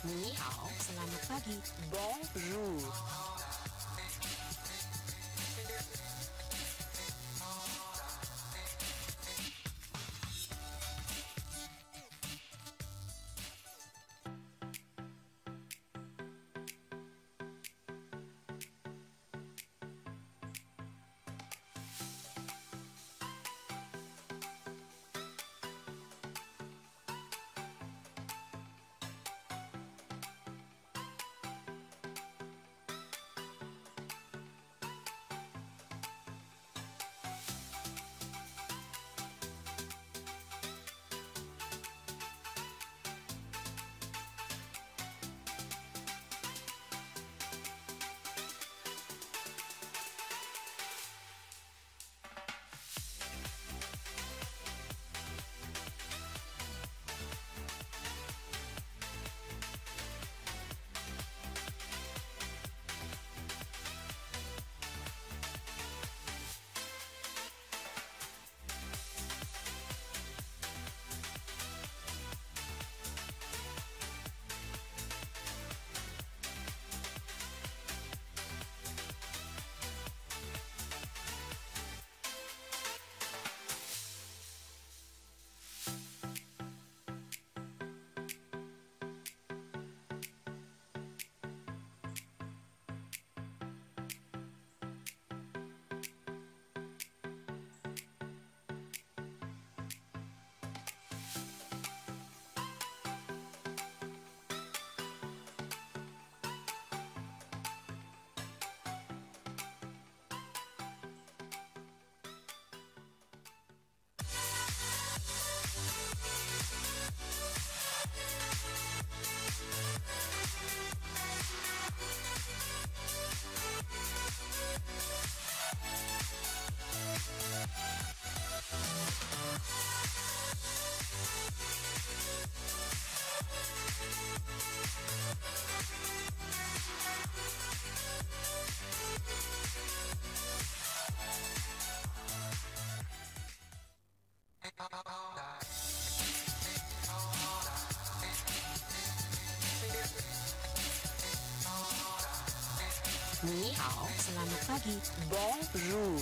Ni hao, selamat pagi. Bonjour. Ni hao, selamat pagi. Bonjour.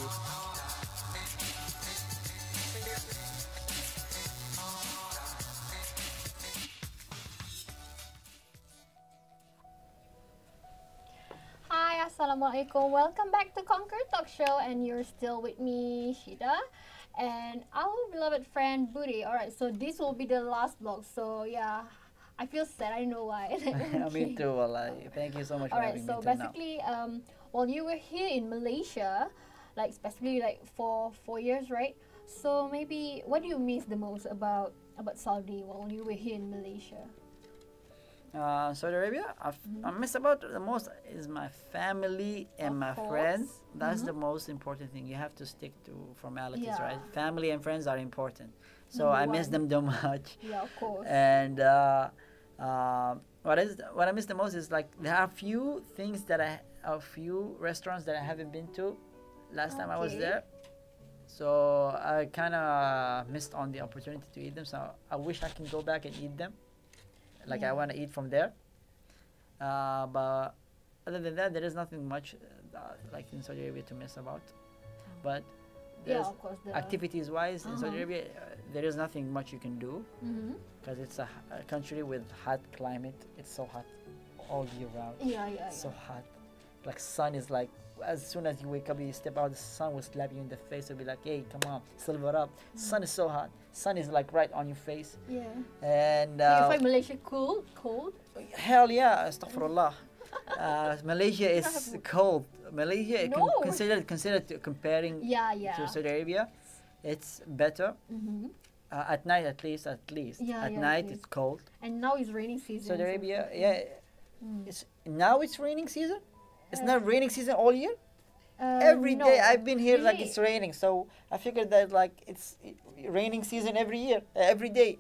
Hi, Assalamualaikum. Welcome back to Conquer Talk Show, and you're still with me, Shida, and our beloved friend Budi. All right, so this will be the last vlog. So yeah, I feel sad. I don't know why. Me too, wallahi. Thank you so much for All right, having so me till now. basically, while you were here in Malaysia, like specifically like for 4 years, right? So maybe what do you miss the most about Saudi while you were here in Malaysia? Saudi Arabia, I miss about the most is my family and Of my course. friends. That's the most important thing. You have to stick to formalities, Yeah. right? Family and friends are important. So Number I miss one. them so much. Yeah, of course. And what I miss the most is like there are a few restaurants that I haven't been to last time I was Okay. there. So I kind of missed on the opportunity to eat them. So I wish I can go back and eat them. Like I Yeah. want to eat from there. But other than that, there is nothing much like in Saudi Arabia to miss about. But Yeah, there's of course. activities wise in Saudi Uh-huh. Arabia, there is nothing much you can do Mm-hmm. because it's a country with hot climate. It's so hot all year round. Yeah, yeah, It's so yeah. hot. Like sun is like as soon as you wake up, you step out, the sun will slap you in the face. It'll be like, hey, come on, silver up. Sun is so hot. Sun is like right on your face. Yeah. And Do you find Malaysia cool? Cold? hell yeah, astaghfirullah. Malaysia is cold. Malaysia No. considered comparing Yeah, yeah. to Saudi Arabia, it's better. Mm-hmm. At night, at least. Yeah, At yeah, night, at it's cold. And now it's raining season. Saudi so- Arabia, yeah. Mm. It's raining season. It's Uh, not raining season all year. Every no. day I've been here like Usually- it's raining, so I figured that like it's raining season every year, every day.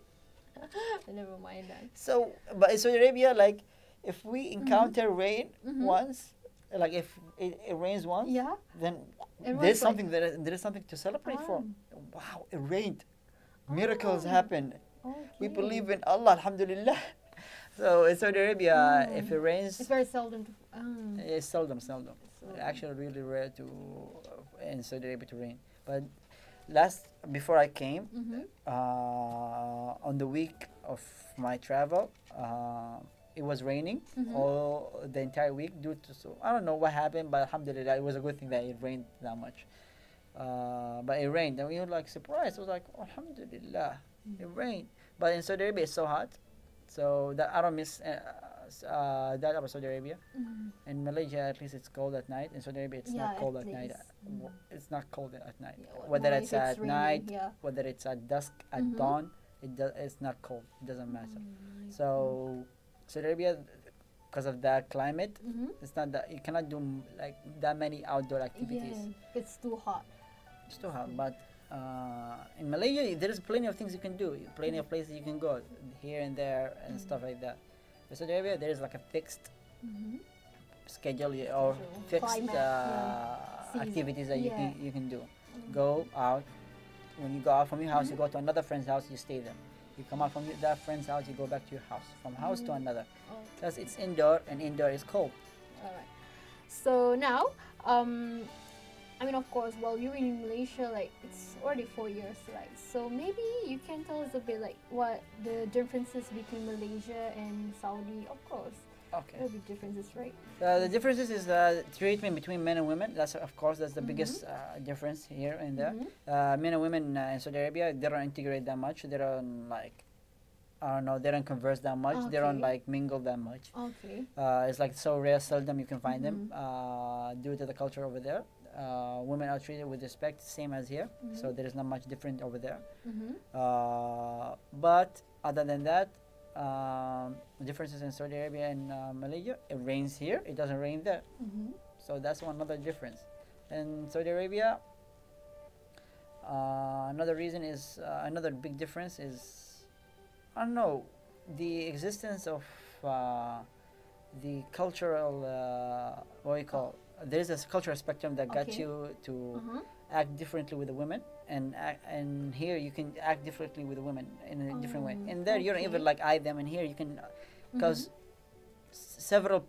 Never mind that. So, but in Saudi Arabia, like if we encounter rain Mhm. once, like if it rains once, Yeah. then Everyone's there's like- something there is something to celebrate for. Wow, it rained. Miracles Oh. happen. Okay. We believe in Allah, alhamdulillah. So in Saudi Arabia, if it rains, It's very seldom. it's seldom. So- Actually, really rare to in Saudi Arabia to rain. But before I came, Mhm. on the week of my travel, it was raining Mhm. all the entire week due to I don't know what happened, but alhamdulillah, it was a good thing that it rained that much. But it rained, and we were like surprised. It was like alhamdulillah, it rained. But in Saudi Arabia, it's so hot, so that I don't miss that about Saudi Arabia. Mhm. In Malaysia, at least it's cold at night. In Saudi Arabia, it's Yeah, not cold at at night. least. Mm. It's not cold at night. Yeah, Whether more it's if at raining, night, Yeah. whether it's at dusk, at Mhm. dawn, it's not cold. It doesn't matter. Mm. So Saudi Arabia, because of that climate, Mhm. it's not that you cannot do like that many outdoor activities. Yeah, it's too hot. It's too hot. But in Malaysia, there is plenty of things you can do. Plenty of places you can go here and there and stuff like that. In Saudi Arabia, there is like a fixed Mhm. schedule or Schedule. fixed Climate, yeah. Season. activities that Yeah. you can do. Go out. When you go out from your house, you Mm-hmm. go to another friend's house, you stay there. You come out from that friend's house, you go back to your house. From house to Mm-hmm. another. Oh, Because it's indoor, and indoor is cold. all right. So now, I mean, of course, while you're in Malaysia, like it's already 4 years, right? So maybe you can tell us a bit, like what the differences between Malaysia and Saudi. Of course, Okay. there'll be differences, right? The differences is treatment between men and women. That's the biggest difference here and there. Mhm. Men and women in Saudi Arabia, they don't integrate that much. They don't like, I don't know, they don't converse that much. They don't Okay. like mingle that much. Okay. It's like so rare, seldom you can find them Mm-hmm. due to the culture over there. Women are treated with respect, same as here. So there is not much different over there. Mm-hmm. But other than that, differences in Saudi Arabia and Malaysia, it rains here, it doesn't rain there. Mm-hmm. So that's one other difference. In Saudi Arabia, another reason is another big difference is I don't know the existence of the cultural what we call there's a cultural spectrum that got Okay. you to Uh-huh. act differently with the women and here you can act differently with the women in a different way. And there you don't even Okay. like eye them, and here you can because several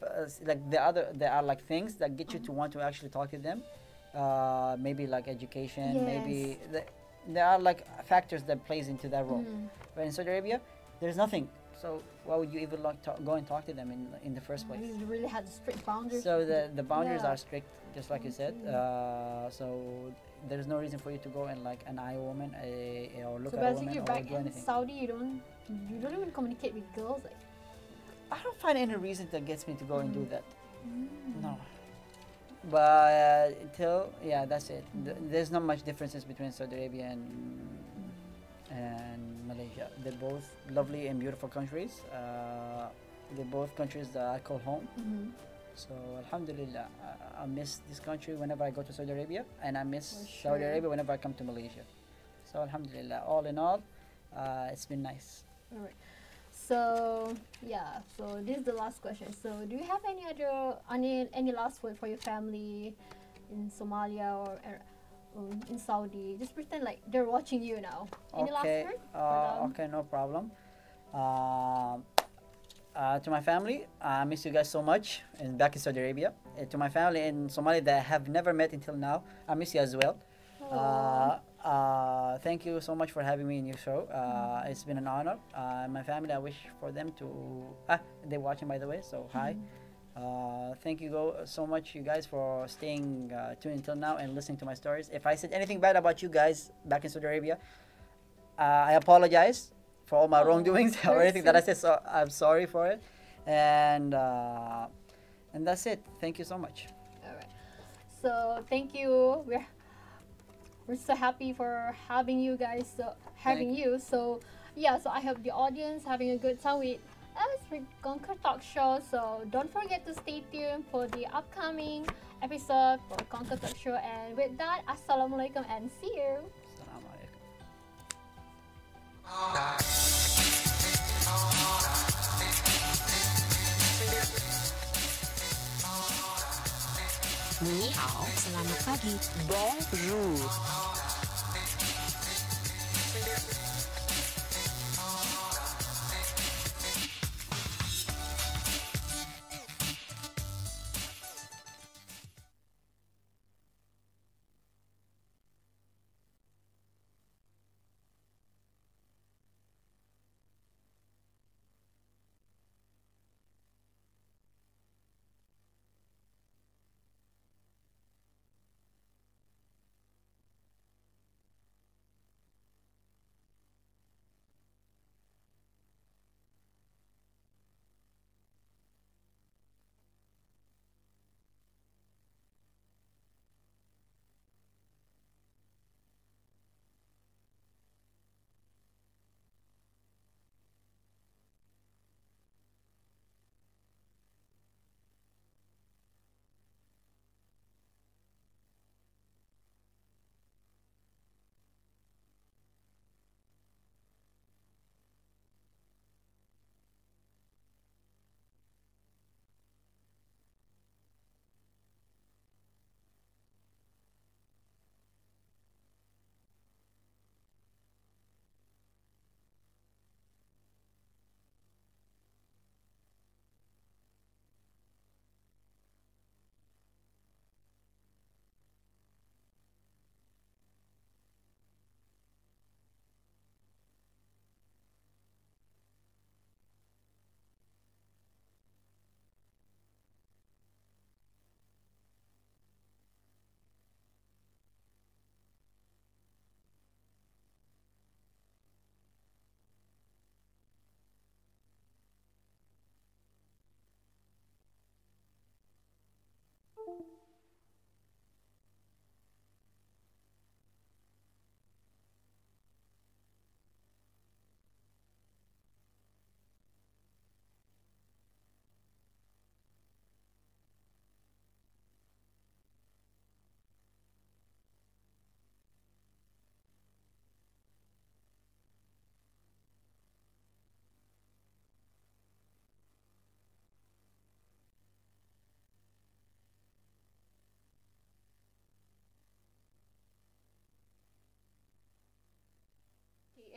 like there are like things that get you to want to actually talk to them. Maybe like education, maybe there are like factors that plays into that role. But in Saudi Arabia, there's nothing. So why would you even like go and talk to them in the first place? You really had strict boundaries. So the boundaries Yeah. are strict, just like you said. So there's no reason for you to go and like an eye woman or look So at a basically, woman or back do in anything. Saudi, you don't even communicate with girls. Like, I don't find any reason that gets me to go and do that. Mm. No. But that's it. There's not much differences between Saudi Arabia and Malaysia. They're both lovely and beautiful countries. They're both countries that I call home. Mm-hmm. So Alhamdulillah, I miss this country whenever I go to Saudi Arabia, and I miss For Saudi sure. Arabia whenever I come to Malaysia. So Alhamdulillah, all in all, it's been nice. All right. So yeah, so this is the last question. So do you have any other any last word for your family in Somalia or in Saudi? Just pretend like they're watching you now. Any last Okay, word for them? okay, no problem. To my family, I miss you guys so much, and back in Saudi Arabia. To my family in Somalia that I have never met until now, I miss you as well. Thank you so much for having me in your show. It's been an honor. My family, I wish for them to. They're watching, by the way, so hi. Thank you so much, you guys, for staying tuned until now and listening to my stories. If I said anything bad about you guys back in Saudi Arabia, I apologize for all my wrongdoings or anything that I said. So I'm sorry for it, and that's it. Thank you so much. All right. So thank you. We're so happy for having you guys. So having you. So yeah. So I hope the audience having a good time with us for Conquer Talk Show. So don't forget to stay tuned for the upcoming episode for Conquer Talk Show. And with that, Assalamualaikum and see you. Assalamu alaikum. Ni hao, selamat pagi. Bonjour.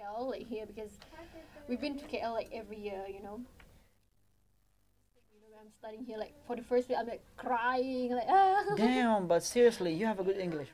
KL like here because we've been to KL like every year, you know. I'm studying here like for the first week I'm like crying like Damn, but seriously, you have a good English.